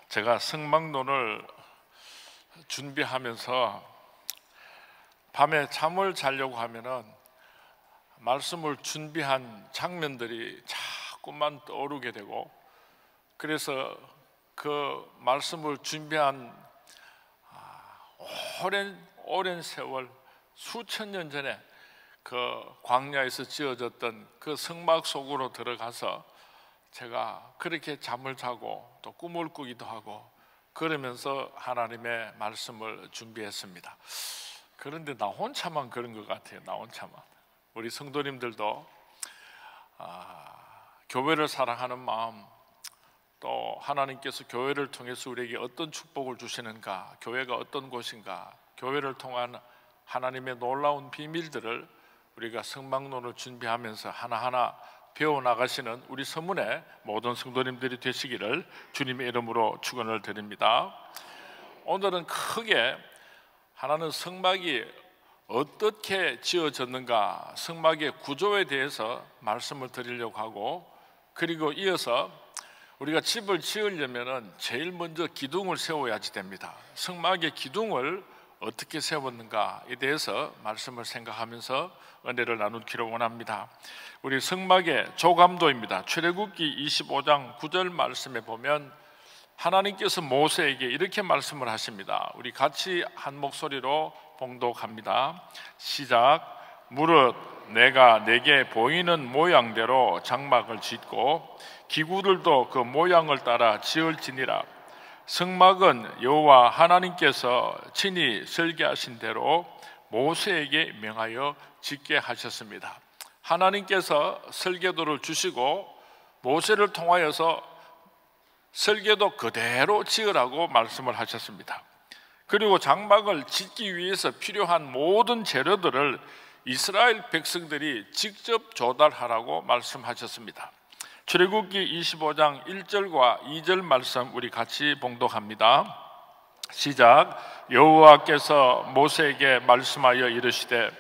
제가 성막론을 준비하면서 밤에 잠을 자려고 하면은 말씀을 준비한 장면들이 자꾸만 떠오르게 되고, 그래서 그 말씀을 준비한 오랜 세월, 수천 년 전에 그 광야에서 지어졌던 그 성막 속으로 들어가서 제가 그렇게 잠을 자고 또 꿈을 꾸기도 하고 그러면서 하나님의 말씀을 준비했습니다. 그런데 나 혼자만 그런 것 같아요. 나 혼자만. 우리 성도님들도 교회를 사랑하는 마음, 또 하나님께서 교회를 통해서 우리에게 어떤 축복을 주시는가, 교회가 어떤 곳인가, 교회를 통한 하나님의 놀라운 비밀들을 우리가 성막론을 준비하면서 하나하나 배워나가시는 우리 서문의 모든 성도님들이 되시기를 주님의 이름으로 축원을 드립니다. 오늘은 크게 하나는 성막이 어떻게 지어졌는가, 성막의 구조에 대해서 말씀을 드리려고 하고, 그리고 이어서 우리가 집을 지으려면 제일 먼저 기둥을 세워야지 됩니다. 성막의 기둥을 어떻게 세웠는가에 대해서 말씀을 생각하면서 은혜를 나누기를 원합니다. 우리 성막의 조감도입니다. 출애굽기 25장 9절 말씀에 보면 하나님께서 모세에게 이렇게 말씀을 하십니다. 우리 같이 한 목소리로 봉독합니다. 시작. 무릇 내가 내게 보이는 모양대로 장막을 짓고 기구들도 그 모양을 따라 지을지니라. 성막은 여호와 하나님께서 친히 설계하신 대로 모세에게 명하여 짓게 하셨습니다. 하나님께서 설계도를 주시고 모세를 통하여서 설계도 그대로 지으라고 말씀을 하셨습니다. 그리고 장막을 짓기 위해서 필요한 모든 재료들을 이스라엘 백성들이 직접 조달하라고 말씀하셨습니다. 출애굽기 25장 1절과 2절 말씀 우리 같이 봉독합니다. 시작. 여호와께서 모세에게 말씀하여 이르시되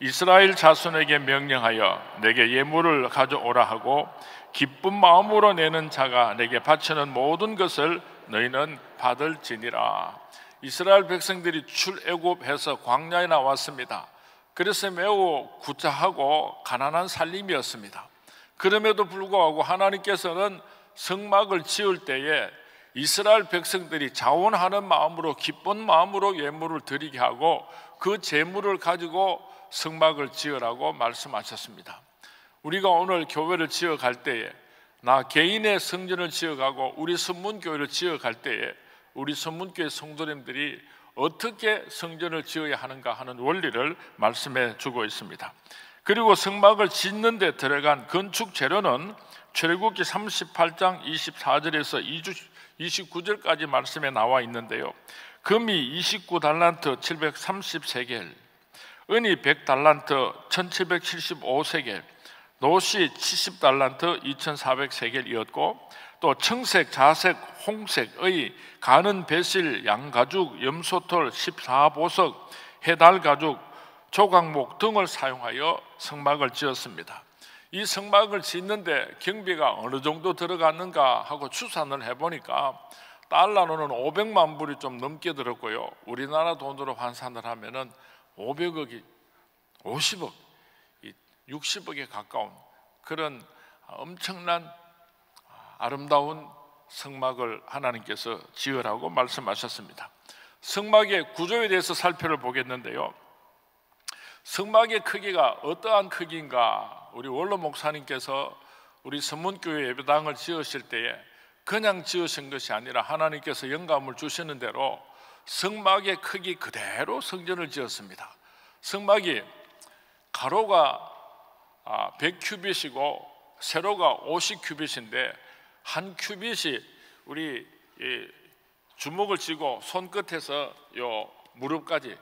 이스라엘 자손에게 명령하여 내게 예물을 가져오라 하고 기쁜 마음으로 내는 자가 내게 바치는 모든 것을 너희는 받을지니라. 이스라엘 백성들이 출애굽해서 광야에 나왔습니다. 그래서 매우 구차하고 가난한 살림이었습니다. 그럼에도 불구하고 하나님께서는 성막을 지을 때에 이스라엘 백성들이 자원하는 마음으로, 기쁜 마음으로 예물을 드리게 하고 그 재물을 가지고 성막을 지으라고 말씀하셨습니다. 우리가 오늘 교회를 지어갈 때에, 나 개인의 성전을 지어가고 우리 선문교회를 지어갈 때에 우리 선문교회 성도님들이 어떻게 성전을 지어야 하는가 하는 원리를 말씀해 주고 있습니다. 그리고 성막을 짓는 데 들어간 건축 재료는 출애굽기 38장 24절에서 29절까지 말씀에 나와 있는데요. 금이 29달란트 730세겔, 은이 100달란트 1775세겔, 노시 70달란트 2400세겔이었고, 또 청색, 자색, 홍색의 가는 배실, 양가죽, 염소털 14보석, 해달가죽, 조각목 등을 사용하여 성막을 지었습니다. 이 성막을 짓는데 경비가 어느 정도 들어갔는가 하고 추산을 해보니까 달러로는 500만 불이 좀 넘게 들었고요, 우리나라 돈으로 환산을 하면은 500억이 50억, 60억에 가까운 그런 엄청난 아름다운 성막을 하나님께서 지으라고 말씀하셨습니다. 성막의 구조에 대해서 살펴를 보겠는데요, 성막의 크기가 어떠한 크기인가, 우리 원로 목사님께서 우리 선문교회 예배당을 지으실 때에 그냥 지으신 것이 아니라 하나님께서 영감을 주시는 대로 성막의 크기 그대로 성전을 지었습니다. 성막이 가로가 100큐빗이고 세로가 50큐빗인데 한 큐빗이 우리 주먹을 쥐고 손끝에서 요 무릎까지,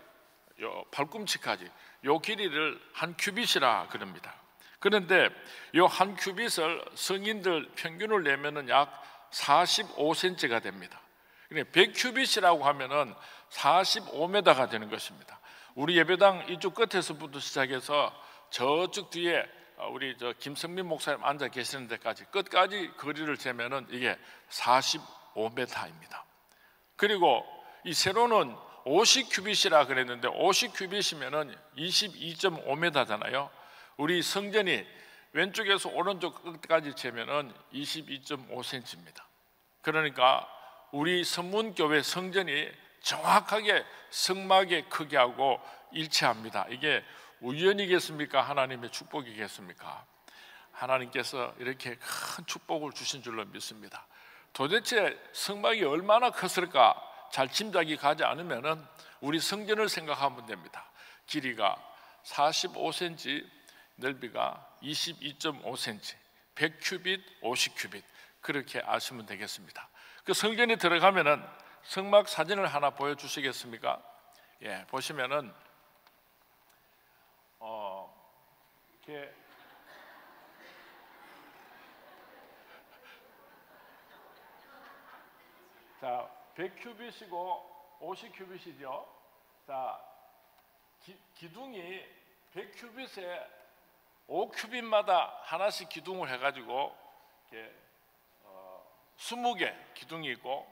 요 발꿈치까지 요 길이를 한 큐빗이라 그럽니다. 그런데 요 한 큐빗을 성인들 평균을 내면은 약 45cm가 됩니다. 100큐빗이라고 하면은 45m가 되는 것입니다. 우리 예배당 이쪽 끝에서부터 시작해서 저쪽 뒤에 우리 김성민 목사님 앉아 계시는 데까지 끝까지 거리를 재면은 이게 45m입니다. 그리고 이 세로는 50큐빗이라 그랬는데 50큐빗이면은 22.5m잖아요. 우리 성전이 왼쪽에서 오른쪽 끝까지 재면은 22.5cm입니다. 그러니까 우리 선문교회 성전이 정확하게 성막의 크기하고 일치합니다. 이게 우연이겠습니까? 하나님의 축복이겠습니까? 하나님께서 이렇게 큰 축복을 주신 줄로 믿습니다. 도대체 성막이 얼마나 컸을까 잘 짐작이 가지 않으면 우리 성전을 생각하면 됩니다. 길이가 45cm, 넓이가 22.5cm, 100큐빗, 50큐빗 그렇게 아시면 되겠습니다. 그 성전에 들어가면은 성막 사진을 하나 보여주시겠습니까? 예, 보시면은 이렇게 자 100큐빗이고 50큐빗이죠. 자 기둥이 100큐빗에 5큐빗마다 하나씩 기둥을 해가지고 이렇게 20개 기둥이 있고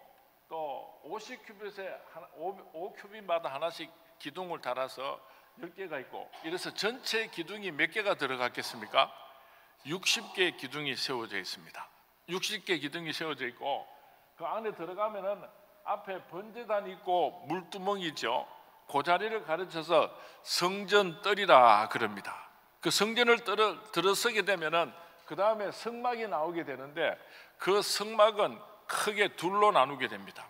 또 50큐빗에 5큐빗마다 하나씩 기둥을 달아서 10개가 있고 이래서 전체 기둥이 몇 개가 들어갔겠습니까? 60개의 기둥이 세워져 있습니다. 60개 기둥이 세워져 있고 그 안에 들어가면은 앞에 번제단이 있고 물두멍이 있죠. 그 자리를 가르쳐서 성전뜰이라 그럽니다. 그 성전을 들어서게 되면은 그 다음에 성막이 나오게 되는데 그 성막은 크게 둘로 나누게 됩니다.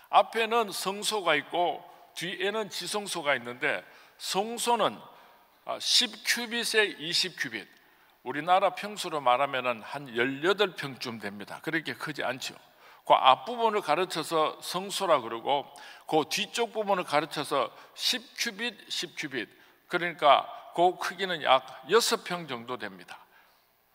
앞에는 성소가 있고 뒤에는 지성소가 있는데 성소는 10큐빗에 20큐빗, 우리나라 평수로 말하면 한 18평쯤 됩니다. 그렇게 크지 않죠. 그 앞부분을 가르쳐서 성소라 그러고 그 뒤쪽 부분을 가르쳐서 10큐빗, 10큐빗, 그러니까 그 크기는 약 6평 정도 됩니다.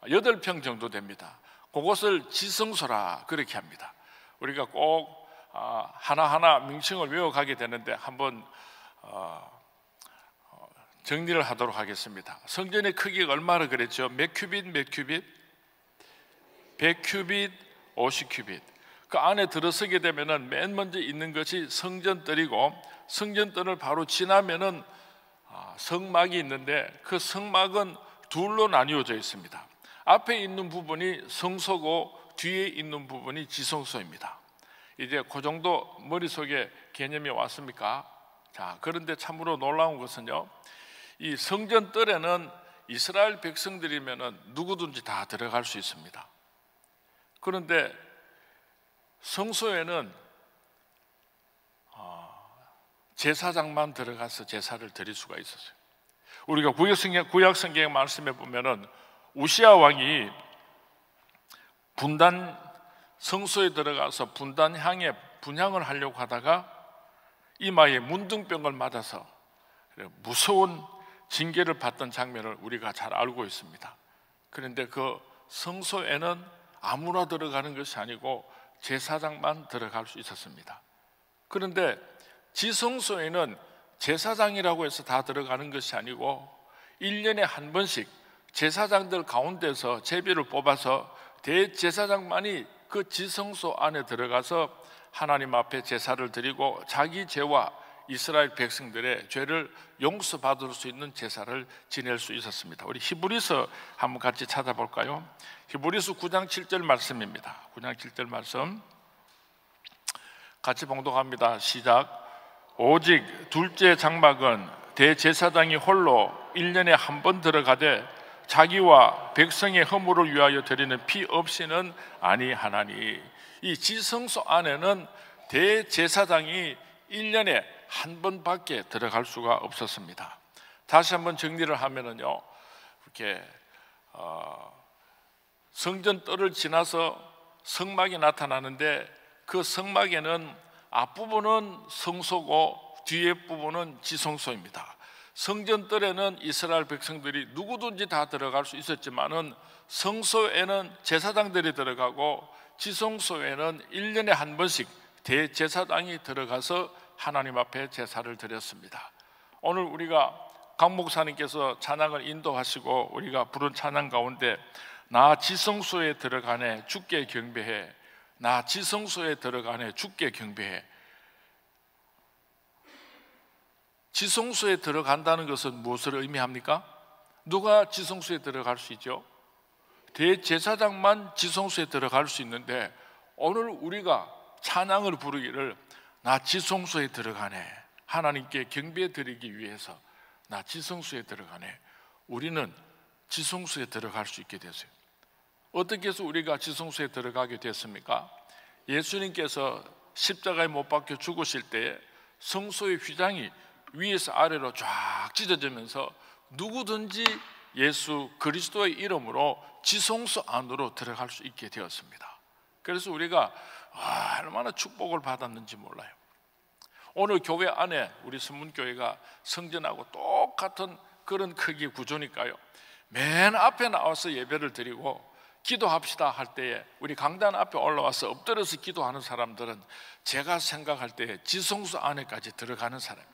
8평 정도 됩니다. 그것을 지성소라 그렇게 합니다. 우리가 꼭 하나하나 명칭을 외워가게 되는데 한번 정리를 하도록 하겠습니다. 성전의 크기가 얼마나 그랬죠? 몇 큐빗, 몇 큐빗? 100큐빗, 50큐빗. 그 안에 들어서게 되면은 맨 먼저 있는 것이 성전뜰이고 성전뜰을 바로 지나면은 성막이 있는데 그 성막은 둘로 나뉘어져 있습니다. 앞에 있는 부분이 성소고 뒤에 있는 부분이 지성소입니다. 이제 그 정도 머릿속에 개념이 왔습니까? 자, 그런데 참으로 놀라운 것은요, 이 성전뜰에는 이스라엘 백성들이면은 누구든지 다 들어갈 수 있습니다. 그런데 성소에는 제사장만 들어가서 제사를 드릴 수가 있었어요. 우리가 구약 성경 말씀에 보면은 우시아 왕이 분단 성소에 들어가서 분단향에 분향을 하려고 하다가 이마에 문둥병을 맞아서 무서운 징계를 받던 장면을 우리가 잘 알고 있습니다. 그런데 그 성소에는 아무나 들어가는 것이 아니고 제사장만 들어갈 수 있었습니다. 그런데 지성소에는 제사장이라고 해서 다 들어가는 것이 아니고 1년에 한 번씩 제사장들 가운데서 제비를 뽑아서 대제사장만이 그 지성소 안에 들어가서 하나님 앞에 제사를 드리고 자기 죄와 이스라엘 백성들의 죄를 용서받을 수 있는 제사를 지낼 수 있었습니다. 우리 히브리서 한번 같이 찾아볼까요? 히브리서 9장 7절 말씀입니다. 9장 7절 말씀 같이 봉독합니다. 시작. 오직 둘째 장막은 대제사장이 홀로 1년에 한 번 들어가되 자기와 백성의 허물을 위하여 드리는 피 없이는 아니하나니. 이 지성소 안에는 대제사장이 1년에 한 번밖에 들어갈 수가 없었습니다. 다시 한번 정리를 하면은요, 이렇게 성전뜰을 지나서 성막이 나타나는데 그 성막에는 앞부분은 성소고 뒤에 부분은 지성소입니다. 성전뜰에는 이스라엘 백성들이 누구든지 다 들어갈 수 있었지만은 성소에는 제사장들이 들어가고 지성소에는 1년에 한 번씩 대제사장이 들어가서 하나님 앞에 제사를 드렸습니다. 오늘 우리가 강 목사님께서 찬양을 인도하시고 우리가 부른 찬양 가운데 나 지성소에 들어가네 주께 경배해, 나 지성소에 들어가네 주께 경배해. 지성소에 들어간다는 것은 무엇을 의미합니까? 누가 지성소에 들어갈 수 있죠? 대제사장만 지성소에 들어갈 수 있는데 오늘 우리가 찬양을 부르기를 나 지성소에 들어가네, 하나님께 경배 드리기 위해서 나 지성소에 들어가네. 우리는 지성소에 들어갈 수 있게 됐어요. 어떻게 해서 우리가 지성소에 들어가게 됐습니까? 예수님께서 십자가에 못 박혀 죽으실 때 성소의 휘장이 위에서 아래로 쫙 찢어지면서 누구든지 예수 그리스도의 이름으로 지성소 안으로 들어갈 수 있게 되었습니다. 그래서 우리가 얼마나 축복을 받았는지 몰라요. 오늘 교회 안에 우리 선문교회가 성전하고 똑같은 그런 크기 구조니까요, 맨 앞에 나와서 예배를 드리고 기도합시다 할 때에 우리 강단 앞에 올라와서 엎드려서 기도하는 사람들은 제가 생각할 때 지성소 안에까지 들어가는 사람.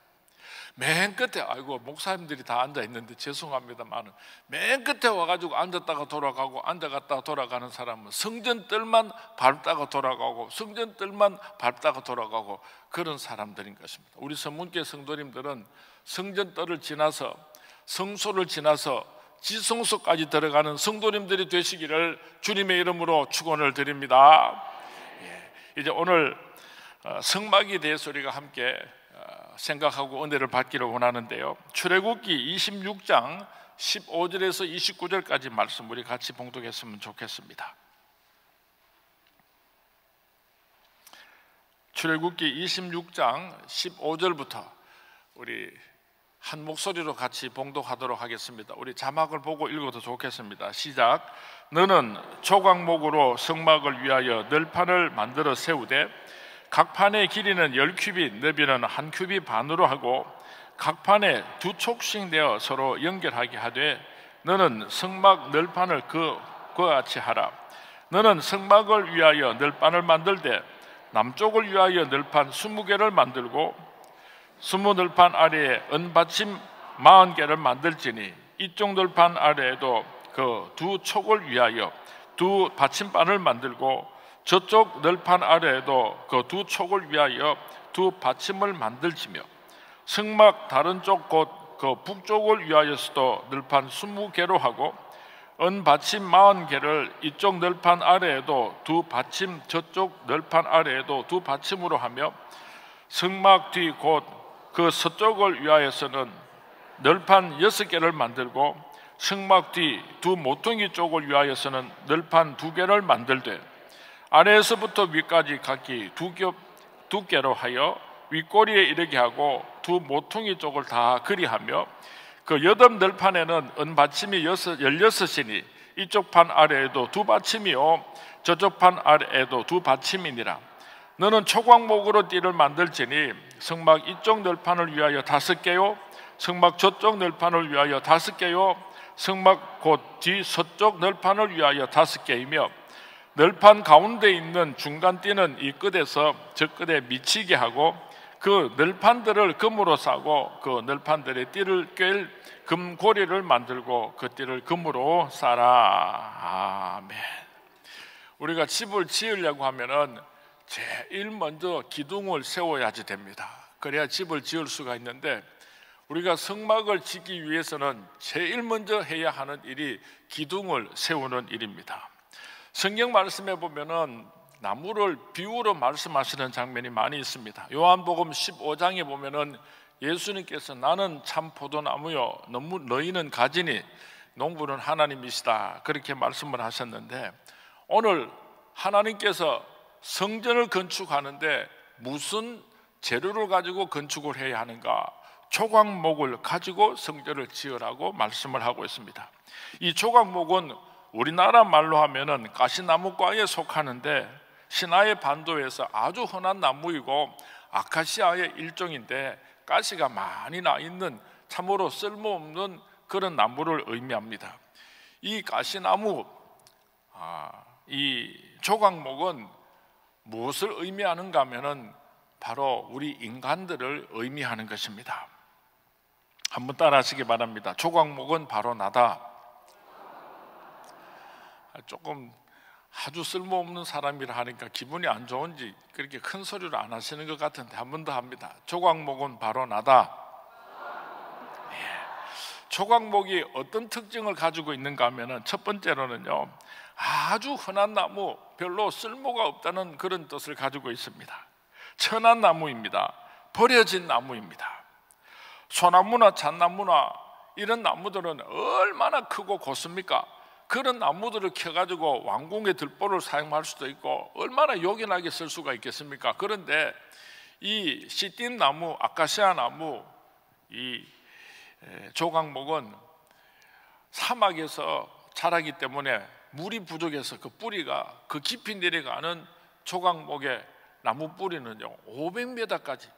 맨 끝에, 아이고 목사님들이 다 앉아 있는데 죄송합니다만 맨 끝에 와가지고 앉았다가 돌아가고 앉아갔다가 돌아가는 사람은 성전 뜰만 밟다가 돌아가고 성전 뜰만 밟다가 돌아가고 그런 사람들인 것입니다. 우리 선문교회 성도님들은 성전 뜰을 지나서 성소를 지나서 지성소까지 들어가는 성도님들이 되시기를 주님의 이름으로 축원을 드립니다. 이제 오늘 성막에 대해서 우리가 함께 생각하고 은혜를 받기를 원하는데요, 출애굽기 26장 15절에서 29절까지 말씀 우리 같이 봉독했으면 좋겠습니다. 출애굽기 26장 15절부터 우리 한 목소리로 같이 봉독하도록 하겠습니다. 우리 자막을 보고 읽어도 좋겠습니다. 시작. 너는 조각목으로 성막을 위하여 널판을 만들어 세우되 각 판의 길이는 10규빗, 너비는 1규빗 반으로 하고 각 판에 2촉씩 내어 서로 연결하게 하되 너는 성막 널판을 그와 같이 하라. 너는 성막을 위하여 널판을 만들되 남쪽을 위하여 널판 20개를 만들고 20널판 아래에 은받침 40개를 만들지니 이쪽 널판 아래에도 그 2촉을 위하여 2 받침반을 만들고 저쪽 널판 아래에도 그 2촉을 위하여 2 받침을 만들지며 성막 다른 쪽 곧 그 북쪽을 위하여서도 널판 20개로 하고 은받침 40개를 이쪽 널판 아래에도 2 받침 저쪽 널판 아래에도 2 받침으로 하며 성막 뒤 곧 그 서쪽을 위하여서는 널판 6개를 만들고 성막 뒤 2 모퉁이 쪽을 위하여서는 널판 2개를 만들되 아래에서부터 위까지 각기 2개로 하여 윗꼬리에 이르게 하고 2 모퉁이 쪽을 다 그리하며 그 여덟 널판에는 은받침이 16이니 이쪽 판 아래에도 2 받침이요 저쪽 판 아래에도 2 받침이니라. 너는 초광목으로 띠를 만들지니 성막 이쪽 널판을 위하여 5개요 성막 저쪽 널판을 위하여 5개요 성막 곧 뒤 서쪽 널판을 위하여 5개이며 널판 가운데 있는 중간 띠는 이 끝에서 저 끝에 미치게 하고 그 널판들을 금으로 싸고 그 널판들의 띠를 꿰일 금고리를 만들고 그 띠를 금으로 싸라. 아멘. 우리가 집을 지으려고 하면은 제일 먼저 기둥을 세워야지 됩니다. 그래야 집을 지을 수가 있는데 우리가 성막을 짓기 위해서는 제일 먼저 해야 하는 일이 기둥을 세우는 일입니다. 성경 말씀에 보면은 나무를 비유로 말씀하시는 장면이 많이 있습니다. 요한복음 15장에 보면은 예수님께서 나는 참 포도나무요 너희는 가지니 농부는 하나님이시다 그렇게 말씀을 하셨는데 오늘 하나님께서 성전을 건축하는데 무슨 재료를 가지고 건축을 해야 하는가? 조각목을 가지고 성전을 지으라고 말씀을 하고 있습니다. 이 조각목은 우리나라 말로 하면은 가시나무과에 속하는데 시나이 반도에서 아주 흔한 나무이고 아카시아의 일종인데 가시가 많이 나 있는 참으로 쓸모없는 그런 나무를 의미합니다. 이 가시나무, 이 조각목은 무엇을 의미하는가 하면은 바로 우리 인간들을 의미하는 것입니다. 한번 따라 하시기 바랍니다. 조각목은 바로 나다. 조금 아주 쓸모없는 사람이라 하니까 기분이 안 좋은지 그렇게 큰 소리로 안 하시는 것 같은데 한 번 더 합니다. 조각목은 바로 나다. 조각목이 어떤 특징을 가지고 있는가 하면은 첫 번째로는요, 아주 흔한 나무, 별로 쓸모가 없다는 그런 뜻을 가지고 있습니다. 천한 나무입니다. 버려진 나무입니다. 소나무나 잣나무나 이런 나무들은 얼마나 크고 곧습니까? 그런 나무들을 켜가지고 왕궁의 들보를 사용할 수도 있고 얼마나 요긴하게 쓸 수가 있겠습니까? 그런데 이 시띠나무, 아카시아 나무, 이 조각목은 사막에서 자라기 때문에 물이 부족해서 그 뿌리가 그 깊이 내려가는 조각목의 나무 뿌리는요 500m까지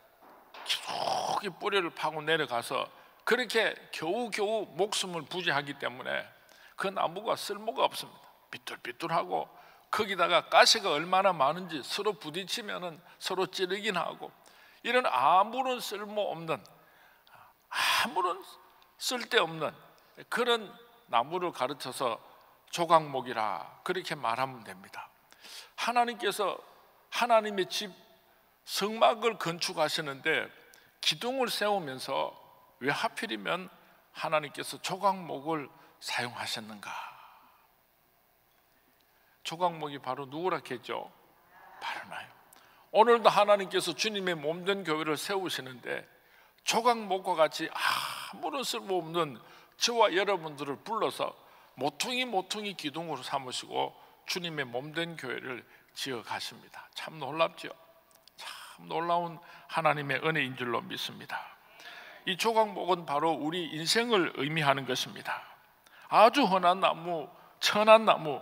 깊이 뿌리를 파고 내려가서 그렇게 겨우겨우 목숨을 부지하기 때문에 그 나무가 쓸모가 없습니다. 삐뚤삐뚤하고 거기다가 가시가 얼마나 많은지 서로 부딪히면 서로 찌르긴 하고 이런 아무런 쓸모없는, 아무런 쓸데없는 그런 나무를 가르쳐서 조각목이라 그렇게 말하면 됩니다. 하나님께서 하나님의 집 성막을 건축하시는데 기둥을 세우면서 왜 하필이면 하나님께서 조각목을 사용하셨는가? 조각목이 바로 누구라 했죠? 바로 나요. 오늘도 하나님께서 주님의 몸된 교회를 세우시는데 조각목과 같이 아무런 쓸모없는 저와 여러분들을 불러서 모퉁이 기둥으로 삼으시고 주님의 몸된 교회를 지어 가십니다. 참 놀랍죠? 참 놀라운 하나님의 은혜인 줄로 믿습니다. 이 조각목은 바로 우리 인생을 의미하는 것입니다. 아주 흔한 나무, 천한 나무,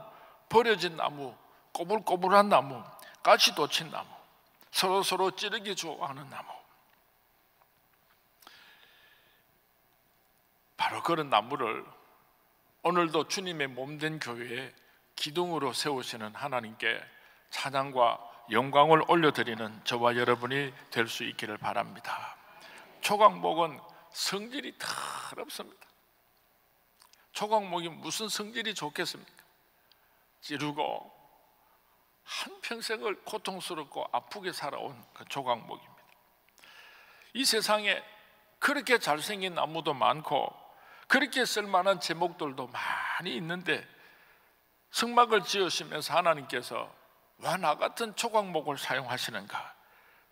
버려진 나무, 꼬불꼬불한 나무, 가시 돋친 나무, 서로 찌르기 좋아하는 나무, 바로 그런 나무를 오늘도 주님의 몸된 교회에 기둥으로 세우시는 하나님께 찬양과 영광을 올려드리는 저와 여러분이 될 수 있기를 바랍니다. 조각목은 성질이 더럽습니다. 조각목이 무슨 성질이 좋겠습니까? 찌르고 한평생을 고통스럽고 아프게 살아온 그 조각목입니다. 이 세상에 그렇게 잘생긴 나무도 많고 그렇게 쓸만한 제목들도 많이 있는데 성막을 지으시면서 하나님께서 와 나 같은 조각목을 사용하시는가?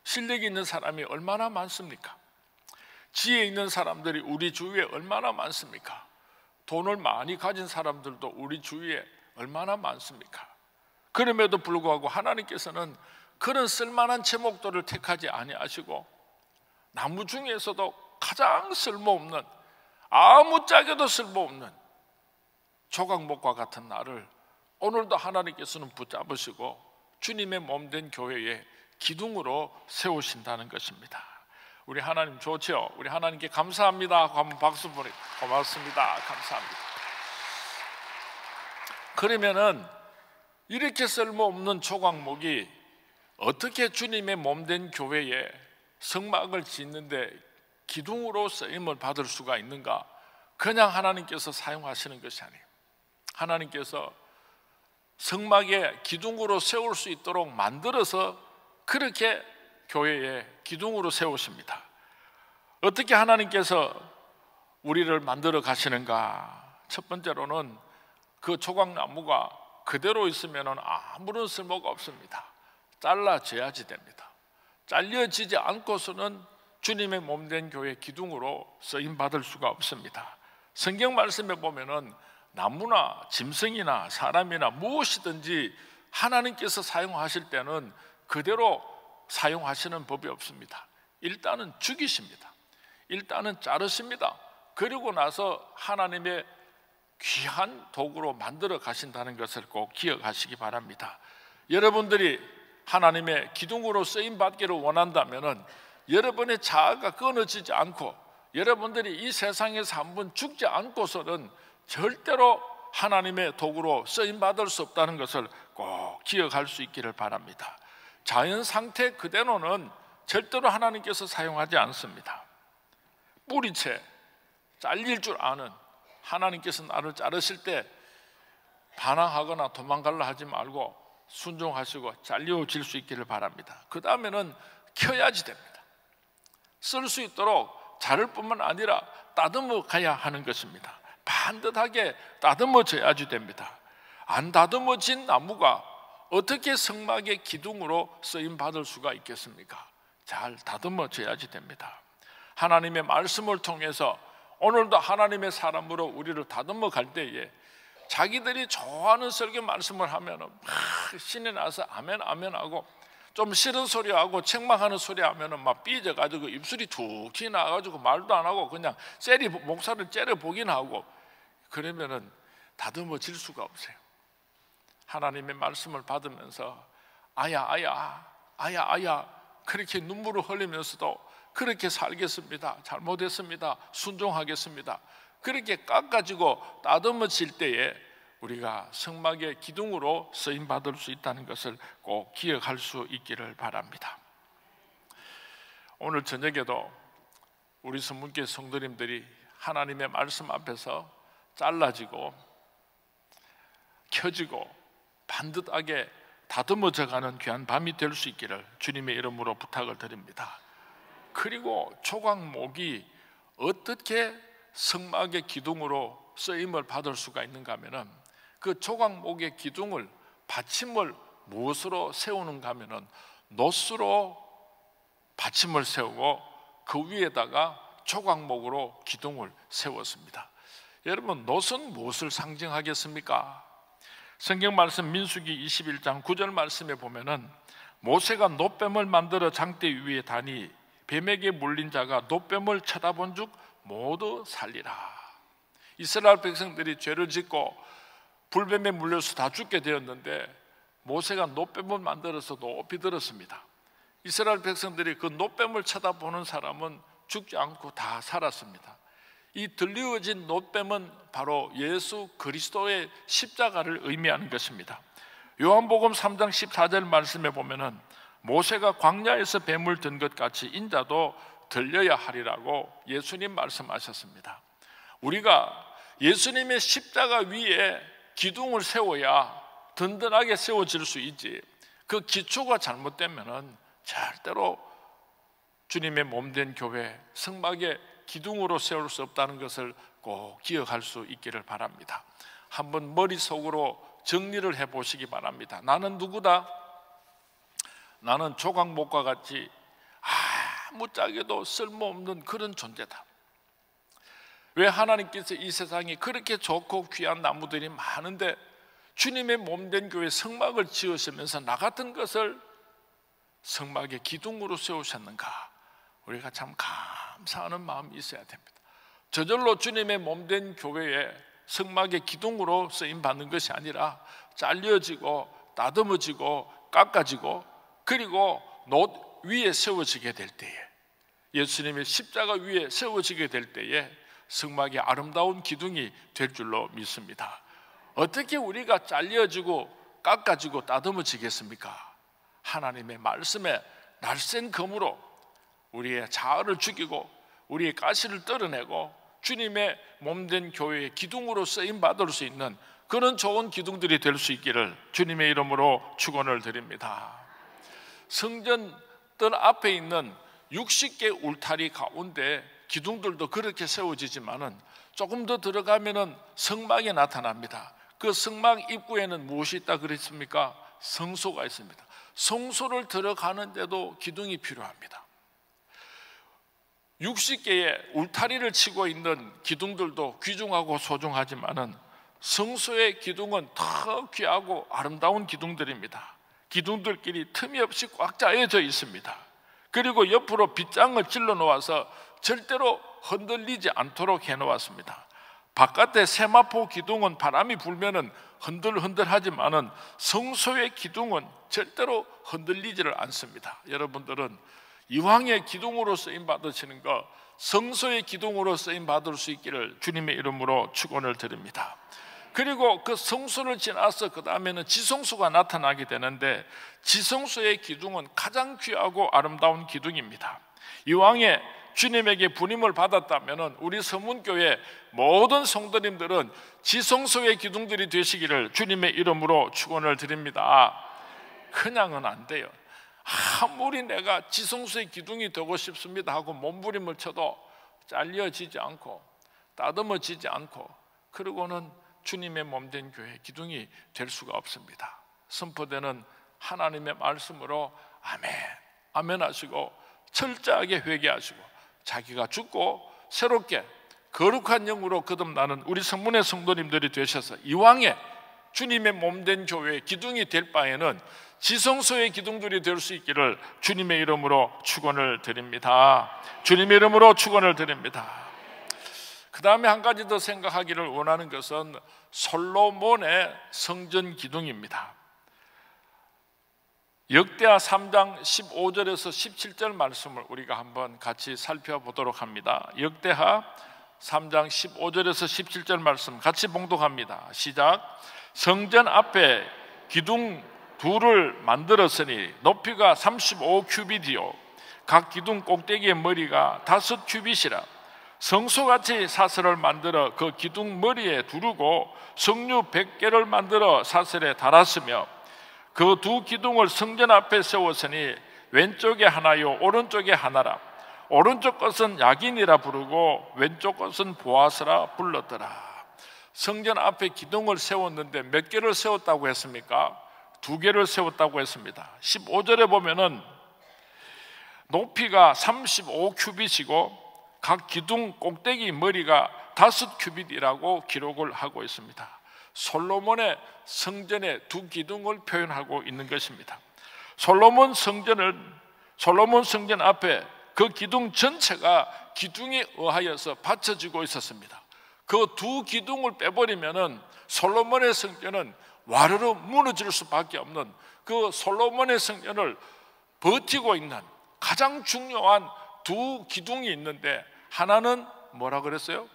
실력이 있는 사람이 얼마나 많습니까? 지혜 있는 사람들이 우리 주위에 얼마나 많습니까? 돈을 많이 가진 사람들도 우리 주위에 얼마나 많습니까? 그럼에도 불구하고 하나님께서는 그런 쓸만한 제목들을 택하지 아니하시고 나무 중에서도 가장 쓸모없는, 아무짝에도 쓸모없는 조각목과 같은 나를 오늘도 하나님께서는 붙잡으시고 주님의 몸된 교회에 기둥으로 세우신다는 것입니다. 우리 하나님 좋죠? 우리 하나님께 감사합니다 하고 한번 박수 보내. 고맙습니다. 감사합니다. 그러면은 이렇게 쓸모없는 조각목이 어떻게 주님의 몸된 교회에 성막을 짓는데 기둥으로 쓰임을 받을 수가 있는가? 그냥 하나님께서 사용하시는 것이 아니에요. 하나님께서 성막에 기둥으로 세울 수 있도록 만들어서 그렇게 교회에 기둥으로 세우십니다. 어떻게 하나님께서 우리를 만들어 가시는가? 첫 번째로는 그 조각나무가 그대로 있으면 아무런 쓸모가 없습니다. 잘라져야지 됩니다. 잘려지지 않고서는 주님의 몸된 교회 기둥으로 쓰임받을 수가 없습니다. 성경 말씀에 보면은 나무나 짐승이나 사람이나 무엇이든지 하나님께서 사용하실 때는 그대로 사용하시는 법이 없습니다. 일단은 죽이십니다. 일단은 자르십니다. 그리고 나서 하나님의 귀한 도구로 만들어 가신다는 것을 꼭 기억하시기 바랍니다. 여러분들이 하나님의 기둥으로 쓰임받기를 원한다면 여러분의 자아가 끊어지지 않고 여러분들이 이 세상에서 한번 죽지 않고서는 절대로 하나님의 도구로 쓰임받을 수 없다는 것을 꼭 기억할 수 있기를 바랍니다. 자연 상태 그대로는 절대로 하나님께서 사용하지 않습니다. 뿌리채, 잘릴 줄 아는, 하나님께서 나를 자르실 때 반항하거나 도망가려 하지 말고 순종하시고 잘려질 수 있기를 바랍니다. 그 다음에는 켜야지 됩니다. 쓸 수 있도록 자를 뿐만 아니라 다듬어 가야 하는 것입니다. 반듯하게 다듬어져야지 됩니다. 안 다듬어진 나무가 어떻게 성막의 기둥으로 쓰임받을 수가 있겠습니까? 잘 다듬어져야지 됩니다. 하나님의 말씀을 통해서 오늘도 하나님의 사람으로 우리를 다듬어 갈 때에 자기들이 좋아하는 설교 말씀을 하면 막 신이 나서 아멘 아멘 하고, 좀 싫은 소리 하고 책망하는 소리 하면 막 삐져가지고 입술이 툭 튀어나와가지고 말도 안 하고 그냥 목살을 째려보긴 하고, 그러면은 다듬어질 수가 없어요. 하나님의 말씀을 받으면서 아야 그렇게 눈물을 흘리면서도 그렇게 살겠습니다, 잘못했습니다, 순종하겠습니다, 그렇게 깎아지고 다듬어질 때에 우리가 성막의 기둥으로 쓰임받을 수 있다는 것을 꼭 기억할 수 있기를 바랍니다. 오늘 저녁에도 우리 선문교회 성도님들이 하나님의 말씀 앞에서 잘라지고 켜지고 반듯하게 다듬어져가는 귀한 밤이 될 수 있기를 주님의 이름으로 부탁을 드립니다. 그리고 조각목이 어떻게 성막의 기둥으로 쓰임을 받을 수가 있는가 하면은, 그 조각목의 기둥을, 받침을 무엇으로 세우는가 하면은 노스로 받침을 세우고 그 위에다가 조각목으로 기둥을 세웠습니다. 여러분, 노스는 무엇을 상징하겠습니까? 성경 말씀 민수기 21장 9절 말씀에 보면은 모세가 놋뱀을 만들어 장대 위에 다니 뱀에게 물린 자가 놋뱀을 쳐다본 즉 모두 살리라. 이스라엘 백성들이 죄를 짓고 불뱀에 물려서 다 죽게 되었는데 모세가 놋뱀을 만들어서 높이 들었습니다. 이스라엘 백성들이 그 놋뱀을 쳐다보는 사람은 죽지 않고 다 살았습니다. 이 들리워진 놋뱀은 바로 예수 그리스도의 십자가를 의미하는 것입니다. 요한복음 3장 14절 말씀에 보면은 모세가 광야에서 뱀을 든 것 같이 인자도 들려야 하리라고 예수님 말씀하셨습니다. 우리가 예수님의 십자가 위에 기둥을 세워야 든든하게 세워질 수 있지, 그 기초가 잘못되면은 절대로 주님의 몸된 교회 성막의 기둥으로 세울 수 없다는 것을 꼭 기억할 수 있기를 바랍니다. 한번 머릿속으로 정리를 해보시기 바랍니다. 나는 누구다? 나는 조각목과 같이 아무짝에도 쓸모없는 그런 존재다. 왜 하나님께서 이 세상에 그렇게 좋고 귀한 나무들이 많은데 주님의 몸된 교회 성막을 지으시면서 나 같은 것을 성막의 기둥으로 세우셨는가? 우리가 참 감사하는 마음이 있어야 됩니다. 저절로 주님의 몸된 교회에 성막의 기둥으로 쓰임받는 것이 아니라 잘려지고 다듬어지고 깎아지고 그리고 놋 위에 세워지게 될 때에, 예수님의 십자가 위에 세워지게 될 때에 성막의 아름다운 기둥이 될 줄로 믿습니다. 어떻게 우리가 잘려지고 깎아지고 다듬어지겠습니까? 하나님의 말씀에 날쌘 검으로 우리의 자아를 죽이고 우리의 가시를 떨어내고 주님의 몸된 교회의 기둥으로 쓰임받을 수 있는 그런 좋은 기둥들이 될 수 있기를 주님의 이름으로 축원을 드립니다. 성전 뜰 앞에 있는 60개 울타리 가운데 기둥들도 그렇게 세워지지만은 조금 더 들어가면은 성막이 나타납니다. 그 성막 입구에는 무엇이 있다 그랬습니까? 성소가 있습니다. 성소를 들어가는데도 기둥이 필요합니다. 60개의 울타리를 치고 있는 기둥들도 귀중하고 소중하지만은 성소의 기둥은 더 귀하고 아름다운 기둥들입니다. 기둥들끼리 틈이 없이 꽉 짜여져 있습니다. 그리고 옆으로 빗장을 찔러 놓아서 절대로 흔들리지 않도록 해 놓았습니다. 바깥에 세마포 기둥은 바람이 불면은 흔들흔들하지만은 성소의 기둥은 절대로 흔들리지를 않습니다. 여러분들은 이왕의 기둥으로 쓰임 받으시는 것, 성소의 기둥으로 쓰임 받을 수 있기를 주님의 이름으로 축원을 드립니다. 그리고 그 성소를 지나서 그 다음에는 지성소가 나타나게 되는데, 지성소의 기둥은 가장 귀하고 아름다운 기둥입니다. 이왕의 주님에게 부임을 받았다면 우리 서문교회 모든 성도님들은 지성소의 기둥들이 되시기를 주님의 이름으로 축원을 드립니다. 그냥은 안 돼요. 아무리 내가 지성소의 기둥이 되고 싶습니다 하고 몸부림을 쳐도 잘려지지 않고 따듬어지지 않고 그러고는 주님의 몸된 교회 기둥이 될 수가 없습니다. 선포되는 하나님의 말씀으로 아멘 아멘 하시고 철저하게 회개하시고 자기가 죽고 새롭게 거룩한 영으로 거듭나는 우리 성문의 성도님들이 되셔서 이왕에 주님의 몸된 교회의 기둥이 될 바에는 지성소의 기둥들이 될 수 있기를 주님의 이름으로 축원을 드립니다. 주님의 이름으로 축원을 드립니다. 그 다음에 한 가지 더 생각하기를 원하는 것은 솔로몬의 성전 기둥입니다. 역대하 3장 15절에서 17절 말씀을 우리가 한번 같이 살펴보도록 합니다. 역대하 3장 15절에서 17절 말씀 같이 봉독합니다. 시작. 성전 앞에 기둥 둘을 만들었으니 높이가 35규빗이요 각 기둥 꼭대기의 머리가 5규빗이라 성소같이 사슬을 만들어 그 기둥 머리에 두르고 석류 100개를 만들어 사슬에 달았으며 그 두 기둥을 성전 앞에 세웠으니 왼쪽에 하나요 오른쪽에 하나라. 오른쪽 것은 야긴이라 부르고 왼쪽 것은 보아스라 불렀더라. 성전 앞에 기둥을 세웠는데 몇 개를 세웠다고 했습니까? 2개를 세웠다고 했습니다. 15절에 보면은 높이가 35규빗이고 각 기둥 꼭대기 머리가 5규빗이라고 기록을 하고 있습니다. 솔로몬의 성전의 2기둥을 표현하고 있는 것입니다. 솔로몬 성전 앞에 그 기둥 전체가 기둥에 의하여서 받쳐지고 있었습니다. 그 2기둥을 빼버리면은 솔로몬의 성전은 와르르 무너질 수밖에 없는 그 솔로몬의 성전을 버티고 있는 가장 중요한 2기둥이 있는데 하나는 뭐라 그랬어요?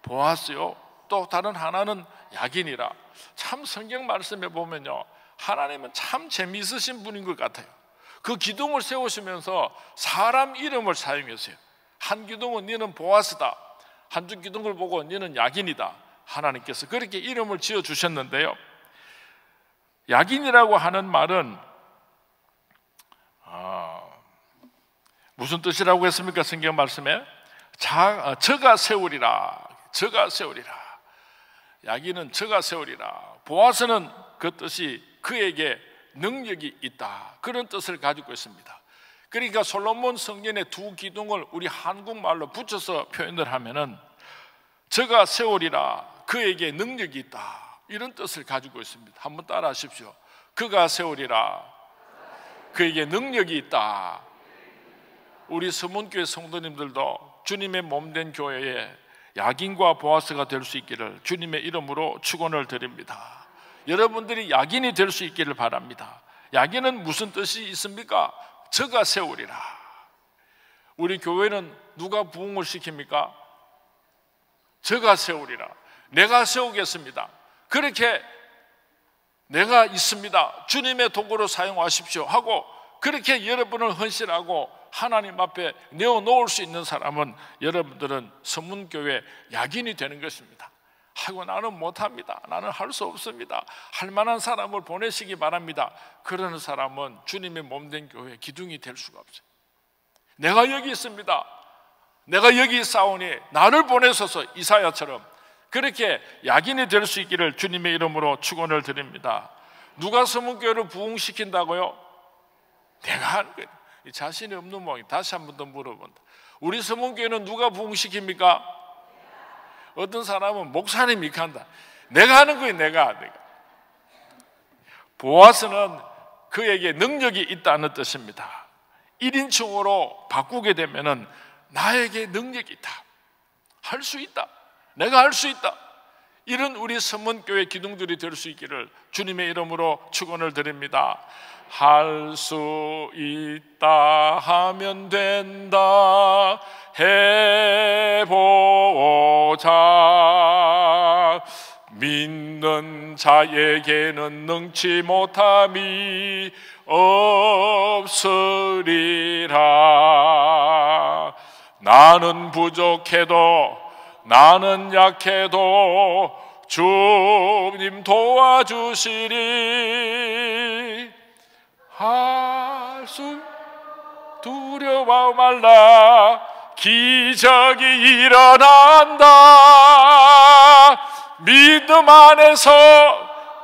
보아스요. 또 다른 하나는 야긴이라. 참 성경 말씀에 보면요 하나님은 참 재미있으신 분인 것 같아요. 그 기둥을 세우시면서 사람 이름을 사용했어요. 한 기둥은 너는 보아스다, 한두 기둥을 보고 너는 야긴이다. 하나님께서 그렇게 이름을 지어주셨는데요, 야긴이라고 하는 말은 무슨 뜻이라고 했습니까? 성경 말씀에 저가 세우리라. 저가 세우리라. 야긴은 저가 세우리라. 보아스는 그 뜻이 그에게 능력이 있다, 그런 뜻을 가지고 있습니다. 그러니까 솔로몬 성전의 2기둥을 우리 한국말로 붙여서 표현을 하면은 저가 세우리라, 그에게 능력이 있다, 이런 뜻을 가지고 있습니다. 한번 따라 하십시오. 그가 세우리라, 그에게 능력이 있다. 우리 서문교회 성도님들도 주님의 몸된 교회에 야긴과 보아스가 될 수 있기를 주님의 이름으로 축원을 드립니다. 여러분들이 야긴이 될 수 있기를 바랍니다. 야긴은 무슨 뜻이 있습니까? 저가 세우리라. 우리 교회는 누가 부흥을 시킵니까? 저가 세우리라. 내가 세우겠습니다. 그렇게 내가 있습니다, 주님의 도구로 사용하십시오 하고 그렇게 여러분을 헌신하고 하나님 앞에 내어놓을 수 있는 사람은 여러분들은 서문교회 야긴이 되는 것입니다. 하고 나는 못합니다, 나는 할 수 없습니다, 할 만한 사람을 보내시기 바랍니다. 그러는 사람은 주님의 몸된 교회 기둥이 될 수가 없어요. 내가 여기 있습니다, 내가 여기 있사오니 나를 보내소서, 이사야처럼 그렇게 야긴이 될 수 있기를 주님의 이름으로 축원을 드립니다. 누가 서문교회를 부흥시킨다고요? 내가 하는 거예요. 자신이 없는 모양이. 다시 한 번 더 물어본다. 우리 서문교회는 누가 부흥시킵니까? 어떤 사람은 목사님이 한다. 내가 하는 거예요. 내가. 보아스는 그에게 능력이 있다는 뜻입니다. 1인칭으로 바꾸게 되면은 나에게 능력이 있다, 할 수 있다, 내가 할 수 있다, 이런 우리 서문교회 기둥들이 될 수 있기를 주님의 이름으로 축원을 드립니다. 할 수 있다 하면 된다 해보자. 믿는 자에게는 능치 못함이 없으리라. 나는 부족해도 나는 약해도 주님 도와주시리. 할 수 두려워 말라. 기적이 일어난다. 믿음 안에서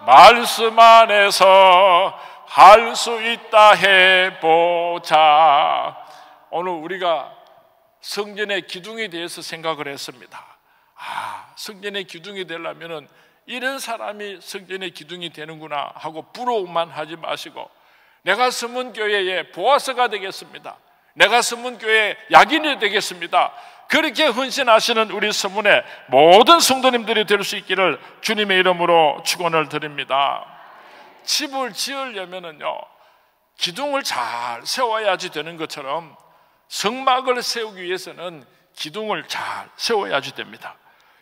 말씀 안에서 할 수 있다 해보자. 오늘 우리가 성전의 기둥에 대해서 생각을 했습니다. 성전의 기둥이 되려면 이런 사람이 성전의 기둥이 되는구나 하고 부러움만 하지 마시고, 내가 숨은 교회의 보아스가 되겠습니다. 내가 숨은 교회의 약인이 되겠습니다. 그렇게 헌신하시는 우리 서문의 모든 성도님들이 될 수 있기를 주님의 이름으로 축원을 드립니다. 집을 지으려면요, 기둥을 잘 세워야지 되는 것처럼 성막을 세우기 위해서는 기둥을 잘 세워야지 됩니다.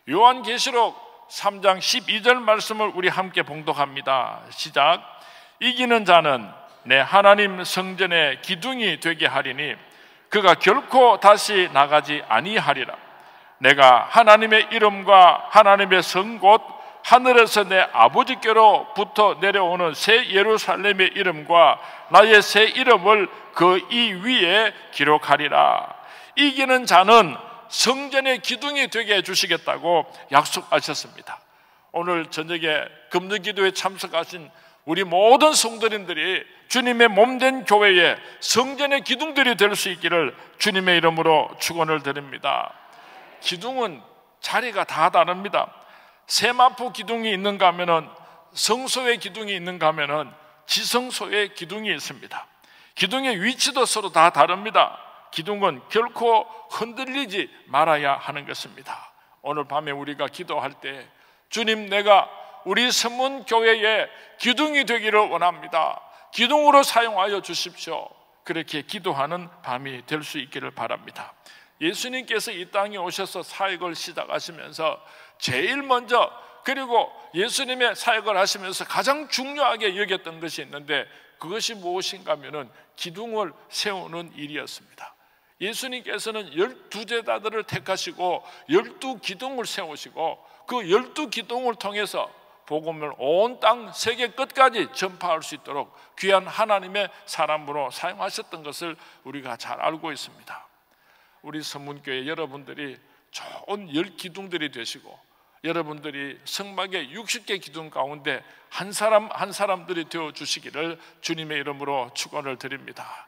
요한계시록 3장 12절 말씀을 우리 함께 봉독합니다. 시작. 이기는 자는 내 하나님 성전의 기둥이 되게 하리니 그가 결코 다시 나가지 아니하리라. 내가 하나님의 이름과 하나님의 성 곧 하늘에서 내 아버지께로부터 내려오는 새 예루살렘의 이름과 나의 새 이름을 그 이 위에 기록하리라. 이기는 자는 성전의 기둥이 되게 해주시겠다고 약속하셨습니다. 오늘 저녁에 금요기도에 참석하신 우리 모든 성도님들이 주님의 몸된 교회의 성전의 기둥들이 될 수 있기를 주님의 이름으로 축원을 드립니다. 기둥은 자리가 다 다릅니다. 세마포 기둥이 있는가 하면은, 성소의 기둥이 있는가 하면은 지성소의 기둥이 있습니다. 기둥의 위치도 서로 다 다릅니다. 기둥은 결코 흔들리지 말아야 하는 것입니다. 오늘 밤에 우리가 기도할 때, 주님, 내가 우리 서문교회의 기둥이 되기를 원합니다. 기둥으로 사용하여 주십시오. 그렇게 기도하는 밤이 될 수 있기를 바랍니다. 예수님께서 이 땅에 오셔서 사역을 시작하시면서 제일 먼저, 그리고 예수님의 사역을 하시면서 가장 중요하게 여겼던 것이 있는데, 그것이 무엇인가 하면은 기둥을 세우는 일이었습니다. 예수님께서는 12제자들을 택하시고 12기둥을 세우시고 그 12기둥을 통해서 복음을 온 땅 세계 끝까지 전파할 수 있도록 귀한 하나님의 사람으로 사용하셨던 것을 우리가 잘 알고 있습니다. 우리 서문교회 여러분들이 좋은 10기둥들이 되시고, 여러분들이 성막의 60개 기둥 가운데 한 사람 한 사람들이 되어 주시기를 주님의 이름으로 축원을 드립니다.